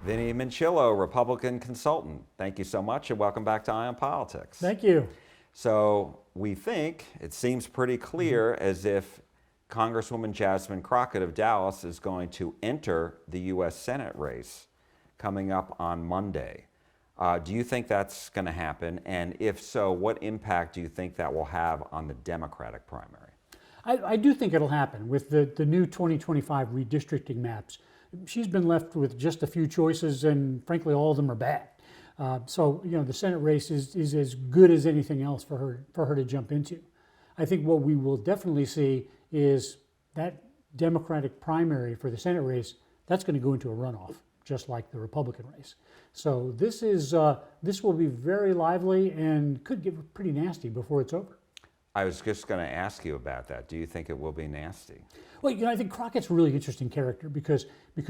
Vinny Minchillo, Republican consultant. Thank you so much and welcome back to Eye on Politics. Thank you. So we think, it seems pretty clear as if Congresswoman Jasmine Crockett of Dallas is going to enter the U.S. Senate race coming up on Monday. Do you think that's going to happen? And if so, what impact do you think that will have on the Democratic primary? I do think it'll happen with the new 2025 redistricting maps. She's been left with just a few choices, and frankly, all of them are bad. So, the Senate race is as good as anything else for her to jump into. I think what we will definitely see is that Democratic primary for the Senate race, that's going to go into a runoff, just like the Republican race. So this will be very lively and could get pretty nasty before it's over. I was just going to ask you about that. Do you think it will be nasty? Well, I think Crockett's a really interesting character because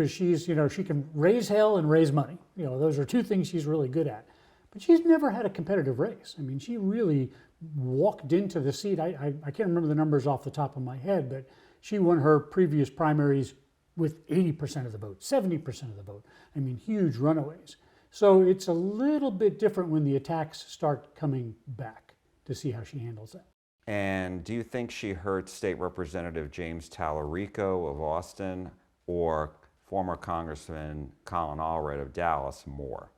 she's, she can raise hell and raise money. Those are two things she's really good at. But she's never had a competitive race. I mean, she really walked into the seat. I can't remember the numbers off the top of my head, but she won her previous primaries with 80% of the vote, 70% of the vote. I mean, huge runaways. So it's a little bit different when the attacks start coming back to see how she handles that. And do you think she hurts State Representative James Tallarico of Austin or former Congressman Colin Allred of Dallas more?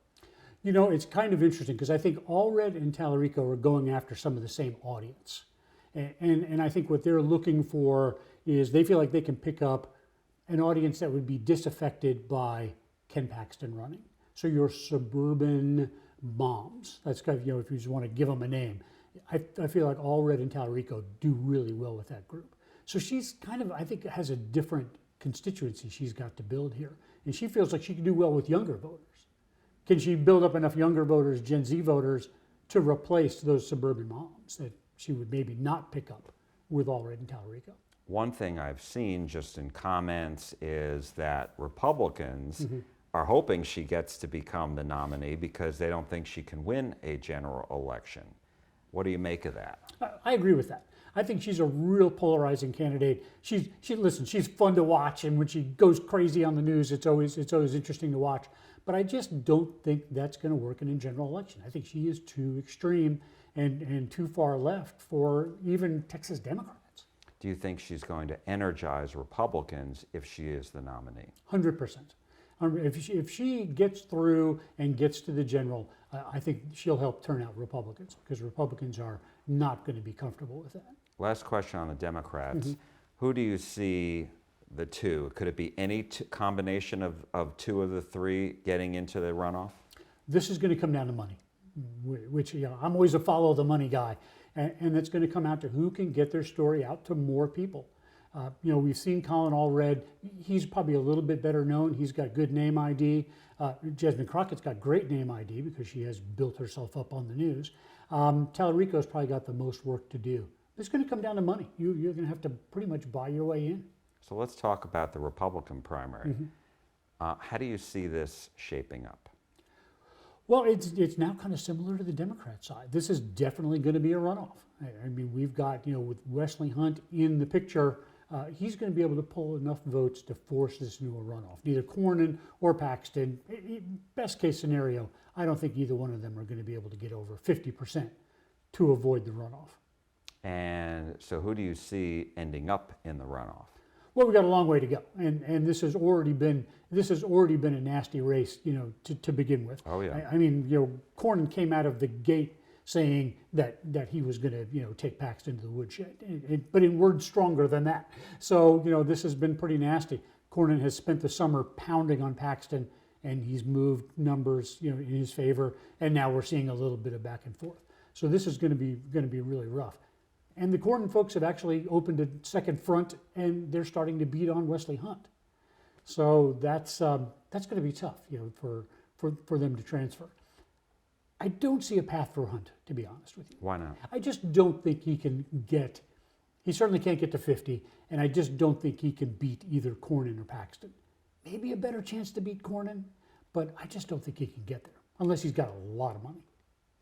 It's kind of interesting because I think Allred and Tallarico are going after some of the same audience. And I think what they're looking for is they feel like they can pick up an audience that would be disaffected by Ken Paxton running. So your suburban moms, that's kind of, if you just want to give them a name. I feel like Allred and Tallarico do really well with that group. So she's kind of, I think, has a different constituency she's got to build here. And she feels like she can do well with younger voters. Can she build up enough younger voters, Gen Z voters, to replace those suburban moms that she would maybe not pick up with Allred and Tallarico? One thing I've seen just in comments is that Republicans are hoping she gets to become the nominee because they don't think she can win a general election. What do you make of that? I agree with that. I think she's a real polarizing candidate. She's fun to watch, and when she goes crazy on the news, it's always interesting to watch. But I just don't think that's going to work in a general election. I think she is too extreme and too far left for even Texas Democrats. Do you think she's going to energize Republicans if she is the nominee? 100%. If she gets through and gets to the general, I think she'll help turn out Republicans because Republicans are not going to be comfortable with that. Last question on the Democrats. Who do you see the two? Could it be any combination of two of the three getting into the runoff? This is going to come down to money, which I'm always a follow the money guy. And it's going to come out to who can get their story out to more people. We've seen Colin Allred. He's probably a little bit better known. He's got good name ID. Jasmine Crockett's got great name ID because she has built herself up on the news. Tallarico's probably got the most work to do. It's going to come down to money. You're going to have to pretty much buy your way in. So let's talk about the Republican primary. How do you see this shaping up? Well, it's now kind of similar to the Democrat side. This is definitely going to be a runoff. I mean, we've got, with Wesley Hunt in the picture, he's going to be able to pull enough votes to force this into a runoff. Neither Cornyn or Paxton, best case scenario, I don't think either one of them are going to be able to get over 50% to avoid the runoff. And so who do you see ending up in the runoff? Well, we've got a long way to go, and this has already been a nasty race, to begin with. Oh yeah. I mean, Cornyn came out of the gate saying that he was going to take Paxton to the woodshed, but in words stronger than that. So this has been pretty nasty. Cornyn has spent the summer pounding on Paxton, and he's moved numbers in his favor, and now we're seeing a little bit of back and forth. So this is going to be really rough. And the Cornyn folks have actually opened a second front, and they're starting to beat on Wesley Hunt. So that's going to be tough, for them to transfer. I don't see a path for Hunt, to be honest with you. Why not? I just don't think he can get. He certainly can't get to 50, and I just don't think he can beat either Cornyn or Paxton. Maybe a better chance to beat Cornyn, but I just don't think he can get there unless he's got a lot of money.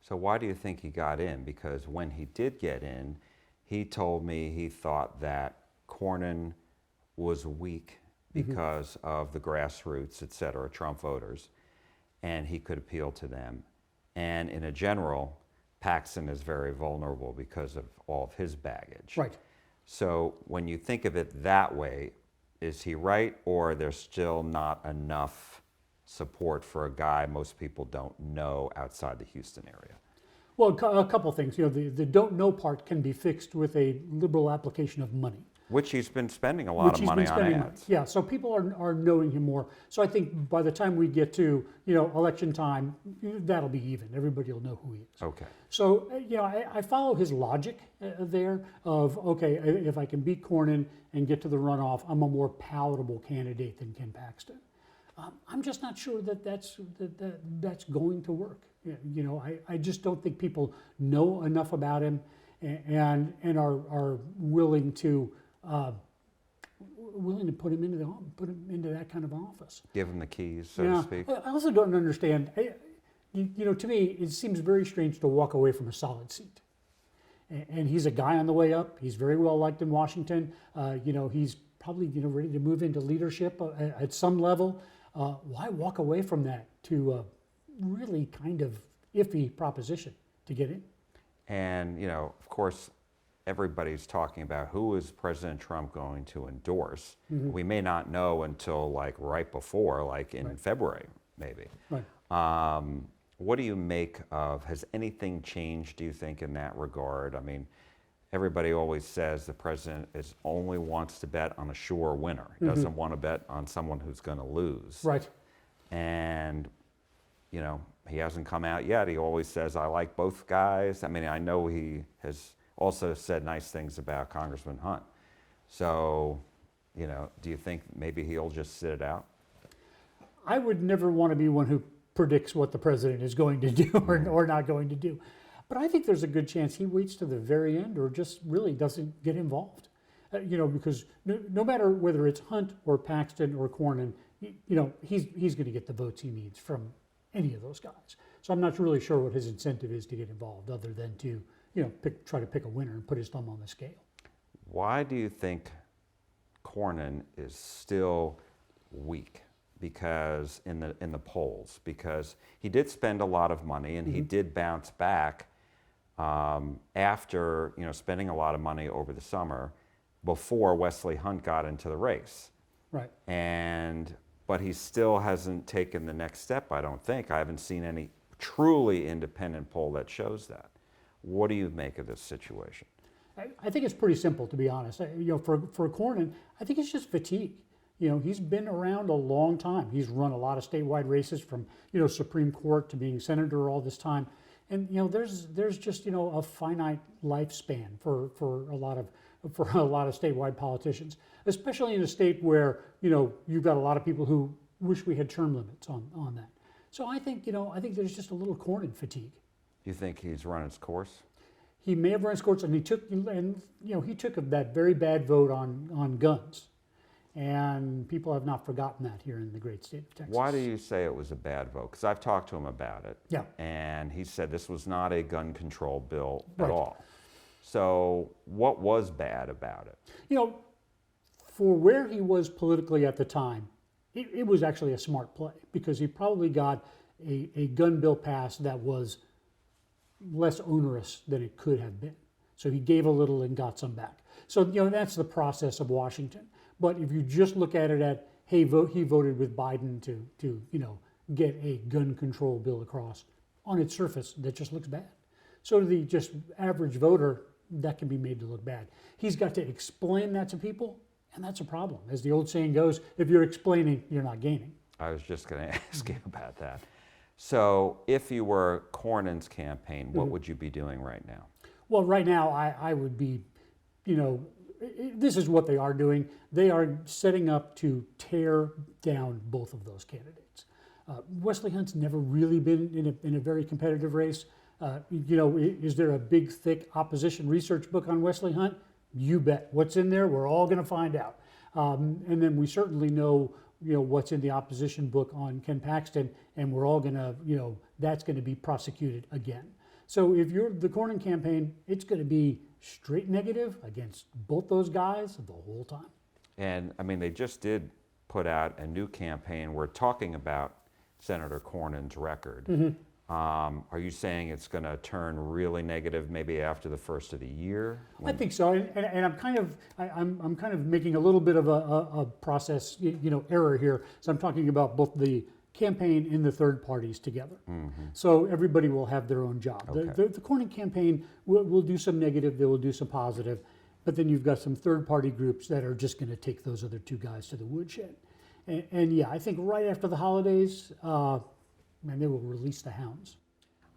So why do you think he got in? Because when he did get in, he told me he thought that Cornyn was weak because of the grassroots, et cetera, Trump voters, and he could appeal to them. And in a general, Paxton is very vulnerable because of all of his baggage. Right. So when you think of it that way, is he right, or there's still not enough support for a guy most people don't know outside the Houston area? Well, a couple things. The don't know part can be fixed with a liberal application of money. Which he's been spending a lot of money on ads. Yeah, so people are knowing him more. So I think by the time we get to election time, that'll be even. Everybody will know who he is. Okay. So I follow his logic there of, okay, if I can beat Cornyn and get to the runoff, I'm a more palatable candidate than Ken Paxton. I'm just not sure that's going to work. I just don't think people know enough about him and are willing to put him into that kind of office. Give him the keys, so to speak. I also don't understand. To me, it seems very strange to walk away from a solid seat. And he's a guy on the way up. He's very well liked in Washington. He's probably ready to move into leadership at some level. Why walk away from that to a really kind of iffy proposition to get in? And of course, everybody's talking about who is President Trump going to endorse. Mm-hmm. We may not know until right before, in February, maybe. Right. What do you make of, has anything changed, do you think, in that regard? I mean, everybody always says the president only wants to bet on a sure winner. He doesn't want to bet on someone who's going to lose. Right. And, he hasn't come out yet. He always says, I like both guys. I mean, I know he has also said nice things about Congressman Hunt. So, do you think maybe he'll just sit it out? I would never want to be one who predicts what the president is going to do or not going to do. But I think there's a good chance he waits to the very end or just really doesn't get involved. Because no matter whether it's Hunt or Paxton or Cornyn, he's going to get the votes he needs from any of those guys. So I'm not really sure what his incentive is to get involved other than to, try to pick a winner and put his thumb on the scale. Why do you think Cornyn is still weak? Because in the polls, because he did spend a lot of money and he did bounce back after spending a lot of money over the summer before Wesley Hunt got into the race. Right. But he still hasn't taken the next step, I don't think. I haven't seen any truly independent poll that shows that. What do you make of this situation? I think it's pretty simple, to be honest. For Cornyn, I think it's just fatigue. He's been around a long time. He's run a lot of statewide races from, Supreme Court to being senator all this time. And, there's just, a finite lifespan for a lot of statewide politicians, especially in a state where, you've got a lot of people who wish we had term limits on that. So I think there's just a little Cornyn fatigue. You think he's run his course? He may have run his course, and he took that very bad vote on guns. And people have not forgotten that here in the great state of Texas. Why do you say it was a bad vote? Because I've talked to him about it. Yeah. And he said this was not a gun control bill at Right. all. So what was bad about it? For where he was politically at the time, it was actually a smart play because he probably got a gun bill passed that was less onerous than it could have been. So he gave a little and got some back. So, that's the process of Washington. But if you just look at it at, hey, he voted with Biden to get a gun control bill across, on its surface, that just looks bad. So to the just average voter, that can be made to look bad. He's got to explain that to people, and that's a problem. As the old saying goes, if you're explaining, you're not gaining. I was just going to ask you about that. So if you were Cornyn's campaign, what would you be doing right now? Well, right now, I would be, this is what they are doing. They are setting up to tear down both of those candidates. Wesley Hunt's never really been in a very competitive race. Is there a big, thick opposition research book on Wesley Hunt? You bet. What's in there? We're all going to find out. And then we certainly know, what's in the opposition book on Ken Paxton, and we're all going to, that's going to be prosecuted again. So if you're the Cornyn campaign, it's going to be straight negative against both those guys the whole time. And I mean, they just did put out a new campaign. We're talking about Senator Cornyn's record. Mm-hmm. Are you saying it's going to turn really negative maybe after the first of the year? I think so, and I'm kind of making a little bit of a process error here. So I'm talking about both the campaign and the third parties together. Mm-hmm. So everybody will have their own job. Okay. The Cornyn campaign will do some negative, they will do some positive, but then you've got some third party groups that are just going to take those other two guys to the woodshed. And yeah, I think right after the holidays, they will release the hounds.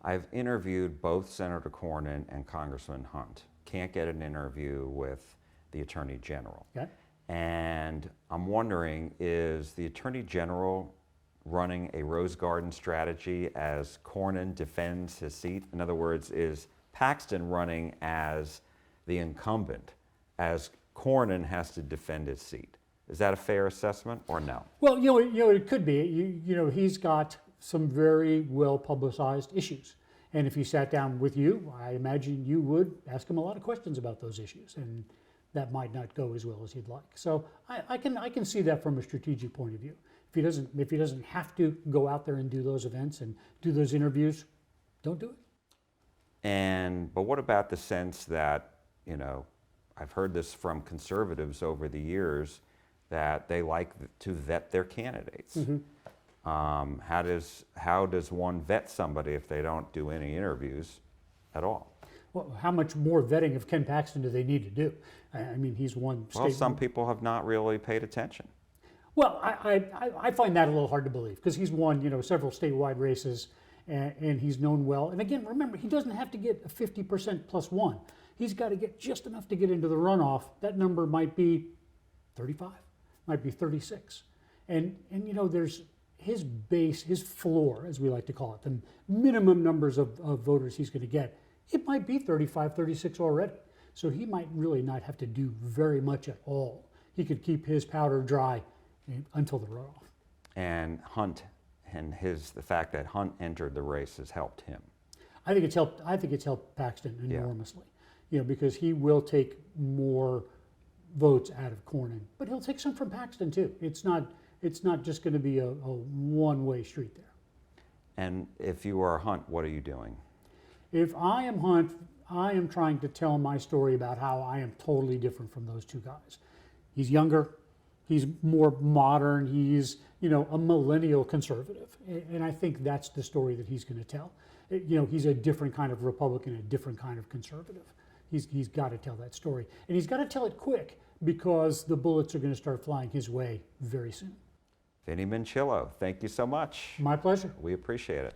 I've interviewed both Senator Cornyn and Congressman Hunt. Can't get an interview with the Attorney General. Okay. And I'm wondering, is the Attorney General running a Rose Garden strategy as Cornyn defends his seat? In other words, is Paxton running as the incumbent as Cornyn has to defend his seat? Is that a fair assessment or no? Well, it could be. He's got some very well publicized issues. And if he sat down with you, I imagine you would ask him a lot of questions about those issues, and that might not go as well as he'd like. So I can see that from a strategic point of view. If he doesn't have to go out there and do those events and do those interviews, don't do it. But what about the sense that, I've heard this from conservatives over the years, that they like to vet their candidates. Mm-hmm. How does one vet somebody if they don't do any interviews at all? Well, how much more vetting of Ken Paxton do they need to do? I mean, he's one state. Well, some people have not really paid attention. Well, I find that a little hard to believe because he's won, several statewide races and he's known well. And again, remember, he doesn't have to get a 50% plus one. He's got to get just enough to get into the runoff. That number might be 35, might be 36. And there's his base, his floor, as we like to call it, the minimum numbers of voters he's going to get. It might be 35, 36 already. So he might really not have to do very much at all. He could keep his powder dry until the runoff. And Hunt and the fact that Hunt entered the race has helped him. I think it's helped Paxton enormously. Because he will take more votes out of Cornyn, but he'll take some from Paxton too. It's not just going to be a one-way street there. And if you are Hunt, what are you doing? If I am Hunt, I am trying to tell my story about how I am totally different from those two guys. He's younger, he's more modern, he's a millennial conservative, and I think that's the story that he's going to tell. He's a different kind of Republican, a different kind of conservative. He's got to tell that story, and he's got to tell it quick because the bullets are going to start flying his way very soon. Vinny Minchillo, thank you so much. My pleasure. We appreciate it.